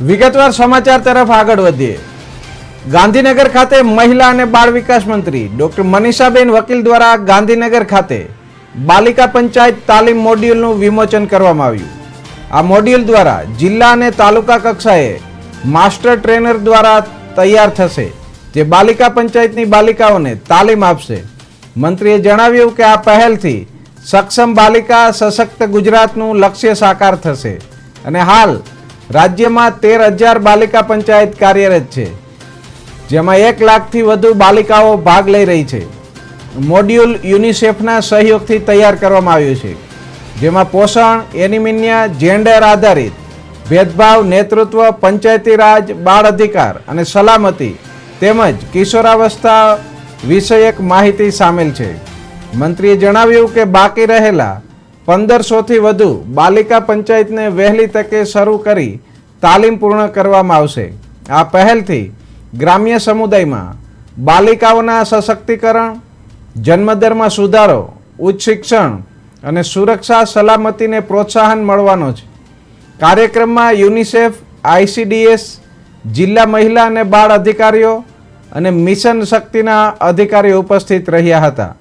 વિગતવાર સમાચાર તરફ આગળ વધીએ। ગાંધીનગર ખાતે મહિલા અને બાળ વિકાસ મંત્રી ડોક્ટર મનીષાબેન વકીલ દ્વારા ગાંધીનગર ખાતે બાલિકા પંચાયત તાલીમ મોડ્યુલનું વિમોચન કરવામાં આવ્યું। આ મોડ્યુલ દ્વારા જિલ્લા અને તાલુકા કક્ષાએ માસ્ટર ટ્રેનર દ્વારા તૈયાર થશે, જે બાલિકા પંચાયતની બાલિકાઓને તાલીમ આપશે। મંત્રીએ જણાવ્યું કે આ પહેલથી સક્ષમ બાલિકા સશક્ત ગુજરાતનું લક્ષ્ય સાકાર થશે અને હાલ રાજ્યમાં 13,000 બાલિકા પંચાયત કાર્યરત છે, જેમાં 1 લાખથી વધુ બાલિકાઓ ભાગ લઈ રહી છે। મોડ્યુલ યુનિસેફના સહયોગથી તૈયાર કરવામાં આવ્યું છે, જેમાં પોષણ, એનિમિયા, જેન્ડર આધારિત ભેદભાવ, નેતૃત્વ, પંચાયતી રાજ, બાળ અધિકાર અને સલામતી તેમજ કિશોરાવસ્થા વિષયક માહિતી સામેલ છે। મંત્રીએ જણાવ્યું કે બાકી રહેલા 1500થી વધુ બાલિકા પંચાયતને વહેલી તકે શરૂ કરી તાલીમ પૂર્ણ કરવામાં આવશે। આ પહેલથી ગ્રામ્ય સમુદાયમાં બાલિકાઓના સશક્તિકરણ, જન્મદરમાં સુધારો, ઉચ્ચ શિક્ષણ અને સુરક્ષા સલામતીને પ્રોત્સાહન મળવાનો છે। કાર્યક્રમમાં યુનિસેફ, ICDS, જિલ્લા મહિલા અને બાળ અધિકારીઓ અને મિશન શક્તિના અધિકારીઓ ઉપસ્થિત રહ્યા હતા।